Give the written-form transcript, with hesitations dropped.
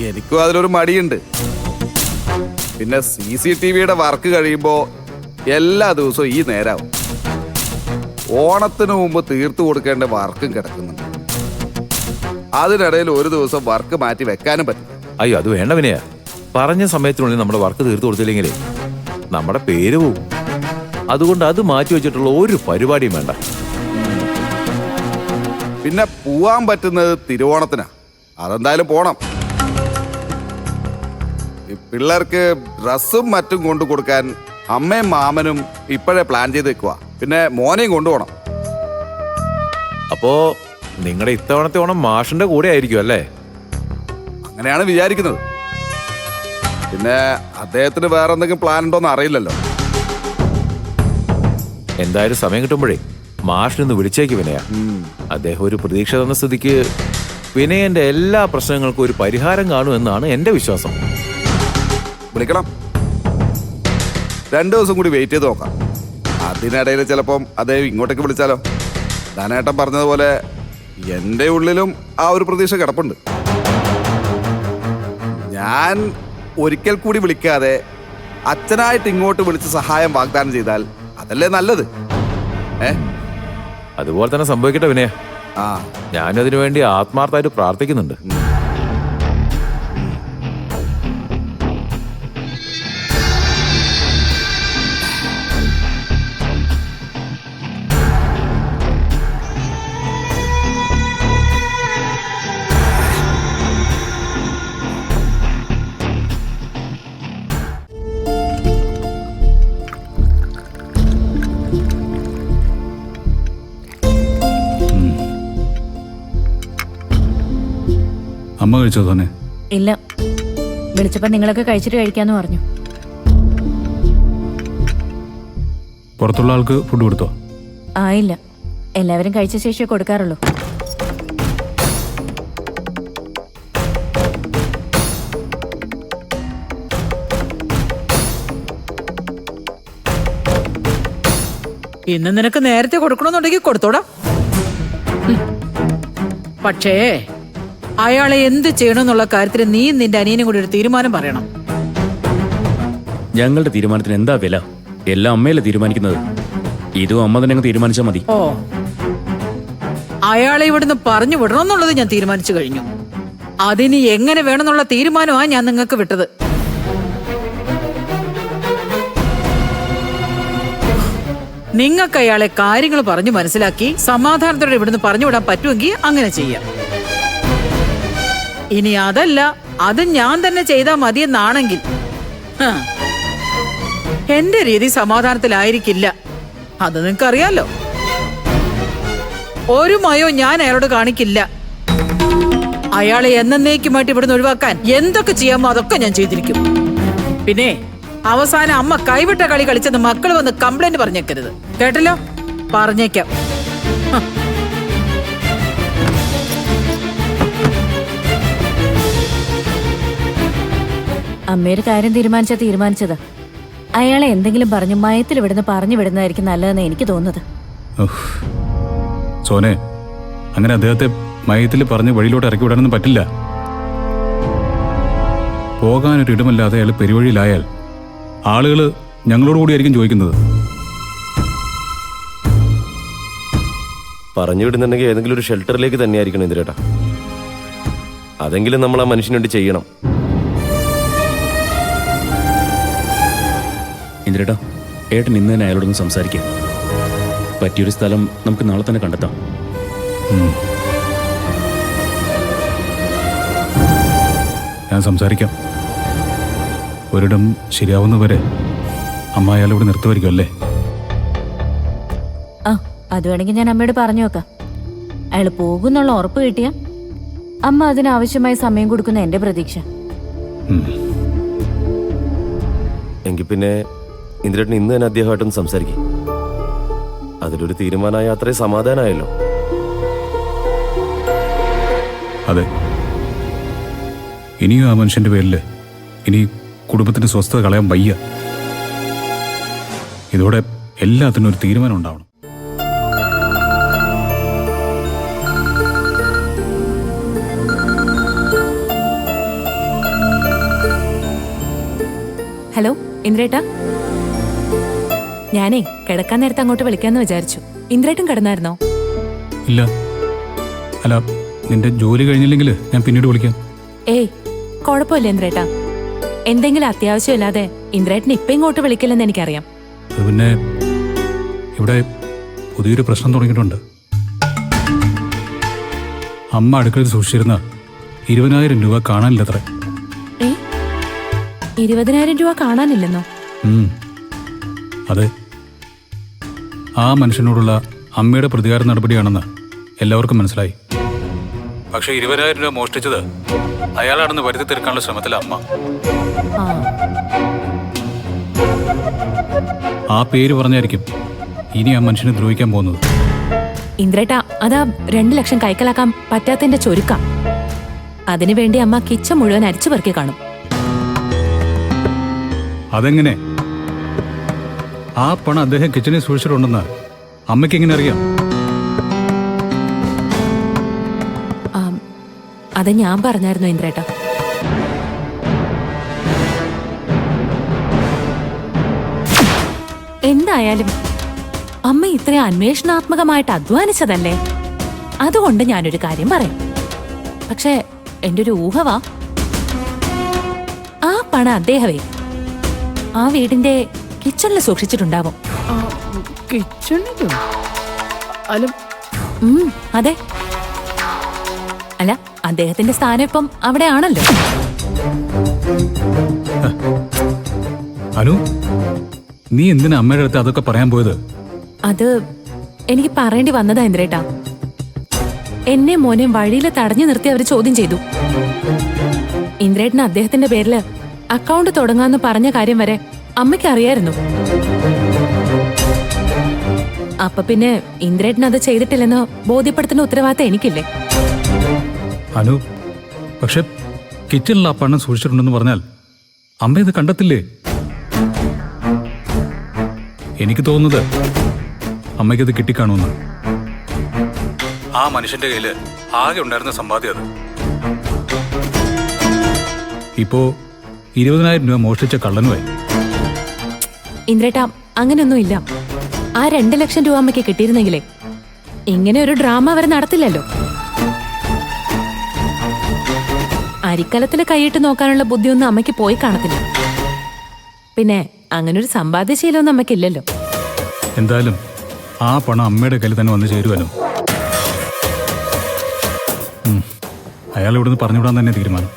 എനിക്കും അതിലൊരു മടിയുണ്ട്. പിന്നെ CCTVയുടെ വർക്ക് കഴിയുമ്പോൾ എല്ലാ ദിവസവും ഈ നേരാവും. ഓണത്തിന് മുമ്പ് തീർത്തു കൊടുക്കേണ്ട വർക്കും കിടക്കുന്നുണ്ട്. അതിനിടയിൽ ഒരു ദിവസം വർക്ക് മാറ്റി വെക്കാനും പറ്റില്ല. അയ്യോ, അത് വേണ്ട വിനയ. പറഞ്ഞ സമയത്തിനുള്ളിൽ നമ്മുടെ വർക്ക് തീർത്തു കൊടുത്തില്ലെങ്കിലേ നമ്മുടെ പേര് പോവും. അതുകൊണ്ട് അത് മാറ്റി വെച്ചിട്ടുള്ള ഒരു പരിപാടിയും വേണ്ട. പിന്നെ പോവാൻ പറ്റുന്നത് തിരുവോണത്തിനാ. അതെന്തായാലും പോണം. ഈ പിള്ളേർക്ക് ഡ്രസ്സും മറ്റും കൊണ്ടു കൊടുക്കാൻ അമ്മയും മാമനും ഇപ്പോഴേ പ്ലാൻ ചെയ്ത് വെക്കുക. പിന്നെ മോനെയും കൊണ്ടുപോകണം. അപ്പോ നിങ്ങളുടെ ഇത്തവണത്തെ ഓണം മാഷിന്റെ കൂടെ ആയിരിക്കും അല്ലേ? അങ്ങനെയാണ് വിചാരിക്കുന്നത്. പിന്നെ അദ്ദേഹത്തിന് വേറെ എന്തെങ്കിലും പ്ലാൻ ഉണ്ടോന്ന് അറിയില്ലല്ലോ. എന്തായാലും സമയം കിട്ടുമ്പോഴേ മാഷിനൊന്ന് വിളിച്ചേക്ക് വിനയ. അദ്ദേഹം ഒരു പ്രതീക്ഷ തന്ന സ്ഥിതിക്ക് വിനയന്റെ എല്ലാ പ്രശ്നങ്ങൾക്കും ഒരു പരിഹാരം കാണുമെന്നാണ് എന്റെ വിശ്വാസം. വിളിക്കണം. 2 ദിവസം കൂടി വെയിറ്റ് ചെയ്ത് നോക്കാം. അതിനിടയിൽ ചിലപ്പം അദ്ദേഹം ഇങ്ങോട്ടേക്ക് വിളിച്ചാലോ? ധനേട്ടൻ പറഞ്ഞതുപോലെ എൻ്റെ ഉള്ളിലും ആ ഒരു പ്രതീക്ഷ കിടപ്പുണ്ട്. ഞാൻ ഒരിക്കൽ കൂടി വിളിക്കാതെ അച്ഛനായിട്ട് ഇങ്ങോട്ട് വിളിച്ച് സഹായം വാഗ്ദാനം ചെയ്താൽ അതല്ലേ നല്ലത്? അതുപോലെ തന്നെ സംഭവിക്കട്ടെ വിനയ. ഞാനും അതിനു വേണ്ടി ആത്മാർത്ഥമായിട്ട് പ്രാർത്ഥിക്കുന്നുണ്ട്. അമ്മ കഴിച്ചോ തന്നെ? ഇല്ല, വിളിച്ചപ്പോ നിങ്ങളൊക്കെ കഴിച്ചിട്ട് കഴിക്കാന്ന് പറഞ്ഞു. പുറത്തുള്ള ആൾക്ക് ഫുഡ് കൊടുത്തോ? ആയില്ല, എല്ലാവരും കഴിച്ച ശേഷമേ കൊടുക്കാറുള്ളൂ. ഇന്ന് നിനക്ക് നേരത്തെ കൊടുക്കണമെന്നുണ്ടെങ്കിൽ കൊടുത്തോടാ. പക്ഷേ അയാളെ എന്ത് ചെയ്യണമെന്നുള്ള കാര്യത്തിൽ നീ നിന്റെ അനിയനും കൂടി ഒരു തീരുമാനം പറയണം. ഞങ്ങളുടെ തീരുമാനത്തിന് എന്താ വില? എല്ലാം അമ്മയല്ലേ തീരുമാനിക്കുന്നത്. ഇതും അമ്മ തന്നെ തീരുമാനിച്ചാൽ മതി. ഓ, അയാളെ ഇവിടുന്ന് പറഞ്ഞു വിടണമെന്നുള്ളത് ഞാൻ തീരുമാനിച്ചു കഴിഞ്ഞു. അതിന് എങ്ങനെ വേണമെന്നുള്ള തീരുമാനമാണ് ഞാൻ നിങ്ങൾക്ക് വിട്ടത്. നിങ്ങൾക്ക് അയാളെ കാര്യങ്ങൾ പറഞ്ഞു മനസ്സിലാക്കി സമാധാനത്തോടെ ഇവിടുന്ന് പറഞ്ഞു വിടാൻ പറ്റുമെങ്കിൽ അങ്ങനെ ചെയ്യാം. ഇനി അതല്ല, അത് ഞാൻ തന്നെ ചെയ്താൽ മതിയെന്നാണെങ്കിൽ എന്റെ രീതി സമാധാനത്തിലായിരിക്കില്ല. അത് നിങ്ങൾക്കറിയാലോ. ഒരു മയോ ഞാൻ അയാളോട് കാണിക്കില്ല. അയാളെ എന്നേക്കുമായിട്ട് ഇവിടുന്ന് ഒഴിവാക്കാൻ എന്തൊക്കെ ചെയ്യാമോ അതൊക്കെ ഞാൻ ചെയ്തിരിക്കും. പിന്നെ അവസാനം അമ്മ കൈവിട്ട കളി കളിച്ചെന്ന് മക്കൾ വന്ന് കംപ്ലൈന്റ് പറഞ്ഞേക്കരുത്. കേട്ടല്ലോ? പറഞ്ഞേക്കാം. അമ്മയൊരു കാര്യം തീരുമാനിച്ചതാ. അയാളെ എന്തെങ്കിലും പറഞ്ഞു മയത്തിൽ വിടുന്ന് പറഞ്ഞു വിടുന്നതായിരിക്കും നല്ലതെന്ന് എനിക്ക് തോന്നുന്നത്. സോനെ, അങ്ങനെ അദ്ദേഹത്തെ മയത്തിൽ പറഞ്ഞ് വഴിയിലോട്ട് ഇറക്കി വിടാനൊന്നും പറ്റില്ല. പോകാനൊരു ഇടമല്ലാതെ അയാൾ പെരുവഴിയിലായാൽ ആളുകൾ ഞങ്ങളോട് കൂടിയായിരിക്കും ചോദിക്കുന്നത്. പറഞ്ഞു വിടുന്നുണ്ടെങ്കിൽ ഏതെങ്കിലും ഒരു ഷെൽട്ടറിലേക്ക് തന്നെയായിരിക്കണം ഇന്ദിരേട്ടാ. അതെങ്കിലും നമ്മൾ ആ മനുഷ്യന് വേണ്ടി ചെയ്യണം. ഇന്ദിരേട്ടാ, ഏട്ടൻ ഇന്ന് തന്നെ അയാളോടൊന്ന് സംസാരിക്കാം. പറ്റിയൊരു സ്ഥലം നമുക്ക് നാളെ തന്നെ കണ്ടെത്താം. ഞാൻ സംസാരിക്കാം. ഒരിടം ശരിയാവുന്നവരെ അമ്മ അയാളിവിടെ നിർത്തുമായിരിക്കും അല്ലേ? അത് വേണമെങ്കിൽ ഞാൻ അമ്മയോട് പറഞ്ഞു നോക്കാം. അയാൾ പോകുന്നുള്ള ഉറപ്പ് കിട്ടിയ അമ്മ അതിനാവശ്യമായ സമയം കൊടുക്കുന്ന എന്റെ പ്രതീക്ഷ. എങ്കിൽ പിന്നെ ഇന്ദിരേട്ടൻ ഇന്ന് തന്നെ അദ്ദേഹമായിട്ടൊന്ന് സംസാരിക്കും. അതിലൊരു തീരുമാനമായ അത്രയും സമാധാനമായല്ലോ. അതെ, ഇനിയും ആ മനുഷ്യന്റെ പേരില് ഇനി കുടുംബത്തിന്റെ സ്വസ്ഥത കളയാൻ വയ്യ. ഇതോടെ എല്ലാത്തിനും ഒരു തീരുമാനം ഉണ്ടാവണം. ഹലോ ഇന്ദ്രേട്ടാ, ഞാനേ കിടക്കാൻ നേരത്തെ അങ്ങോട്ട് വിളിക്കാന്ന് വിചാരിച്ചു. ഇന്ദ്രേട്ടൻ കിടന്നായിരുന്നോ? ഇല്ല. അല്ല, നിന്റെ ജോലി കഴിഞ്ഞില്ലെങ്കിൽ ഞാൻ പിന്നീട് വിളിക്കാം. ഏയ് കുഴപ്പമില്ല ഇന്ദ്രേട്ടാ. എന്തെങ്കിലും അത്യാവശ്യമില്ലാതെ ഇന്ദ്രേട്ടൻ ഇപ്പൊ ഇങ്ങോട്ട് വിളിക്കില്ലെന്ന് എനിക്കറിയാം. അത് പിന്നെ ഇവിടെ പുതിയൊരു പ്രശ്നം തുടങ്ങിയിട്ടുണ്ട്. അമ്മ അടുക്കളയിൽ സൂക്ഷിച്ചിരുന്ന 20,000 രൂപ കാണാനില്ലത്രേ. 20,000 രൂപ കാണാനില്ലെന്നോ? അതെ, ആ മനുഷ്യനോടുള്ള അമ്മയുടെ പ്രതികാര നടപടിയാണെന്ന് എല്ലാവർക്കും മനസ്സിലായി. പക്ഷെ 20,000 രൂപ മോഷ്ടിച്ചത് അയാളാണെന്ന് വരുത്തി തീർക്കാനുള്ള ശ്രമത്തില അമ്മ. ആ പേര് പറഞ്ഞായിരിക്കും ഇനി ആ മനുഷ്യനെ ദ്രോഹിക്കാൻ പോകുന്നത്. ഇന്ദ്രേട്ടാ, അതാ 2 ലക്ഷം കൈക്കലാക്കാൻ പറ്റാത്തതിന്റെ ചൊരുക്ക. അതിനുവേണ്ടി അമ്മ കിച്ചൺ മുഴുവൻ അരിച്ചു പെറുക്കി കാണും. അതെങ്ങനെ? ആ പണം അദ്ദേഹം കിച്ചണിൽ സൂക്ഷിച്ചിട്ടുണ്ടെന്ന് അമ്മയ്ക്ക് എങ്ങനെ അറിയാം? അത് ഞാൻ പറഞ്ഞായിരുന്നു ഇന്ദ്രേട്ടാ. എന്തായാലും അമ്മ ഇത്രയും അന്വേഷണാത്മകമായിട്ട് അധ്വാനിച്ചതല്ലേ, അതുകൊണ്ട് ഞാനൊരു കാര്യം പറയാം. പക്ഷേ എന്റെ ഒരു ഊഹവാ, ആ പണം അദ്ദേഹമേ ആ വീടിന്റെ കിച്ചണിൽ സൂക്ഷിച്ചിട്ടുണ്ടാവും. കിച്ചണിലോ? അല്ല, അതെ. അല്ല, അദ്ദേഹത്തിന്റെ സ്ഥാനം ഇപ്പം അവിടെ ആണല്ലോ. അനു, നീ എന്തിനാ അമ്മയുടെ അടുത്ത് അതൊക്കെ പറയാൻ പോയത്? അത് എനിക്ക് പറയേണ്ടി വന്നതാ ഇന്ദ്രേട്ടാ. എന്നെ മോനെ വഴിയിൽ തടഞ്ഞു നിർത്തി അവര് ചോദ്യം ചെയ്തു. ഇന്ദ്രേട്ടന് അദ്ദേഹത്തിന്റെ പേരില് അക്കൗണ്ട് തുടങ്ങാന്ന് പറഞ്ഞ കാര്യം വരെ അമ്മയ്ക്ക് അറിയായിരുന്നു. അപ്പൊ പിന്നെ ഇന്ദ്രേട്ടൻ അത് ചെയ്തിട്ടില്ലെന്ന് ബോധ്യപ്പെടുത്തുന്ന ഉത്തരവാദിത്തം എനിക്കില്ലേ? അനു, പക്ഷെ കിച്ചണിൽ ആ പണം സൂക്ഷിച്ചിട്ടുണ്ടെന്ന് പറഞ്ഞാൽ അമ്മ ഇത് കണ്ടെത്തില്ലേ? എനിക്ക് തോന്നുന്നത് അമ്മയ്ക്കത് കിട്ടിക്കാണുമെന്ന്. ആ മനുഷ്യന്റെ കയ്യില് ആകെ ഉണ്ടായിരുന്ന സമ്പാദ്യം അത്. ഇപ്പോ 20,000 രൂപ മോഷ്ടിച്ച കള്ളനുമായി. ഇന്ദ്രേട്ടാ, അങ്ങനെയൊന്നും ഇല്ല. ആ 2 ലക്ഷം രൂപ അമ്മയ്ക്ക് കിട്ടിയിരുന്നെങ്കിലേ ഇങ്ങനെ ഒരു ഡ്രാമ അവർ നടത്തില്ലല്ലോ. അരിക്കലത്തില് കൈയിട്ട് നോക്കാനുള്ള ബുദ്ധിയൊന്നും അമ്മയ്ക്ക് പോയി കാണത്തില്ല. പിന്നെ അങ്ങനൊരു സമ്പാദ്യശീലമൊന്നും അമ്മയ്ക്കില്ലല്ലോ. എന്തായാലും ആ പണം അമ്മയുടെ കയ്യിൽ തന്നെ വന്ന് ചേരുവല്ലോ. അയാൾ ഇവിടുന്ന് പറഞ്ഞുവിടാൻ തന്നെ തീരുമാനം.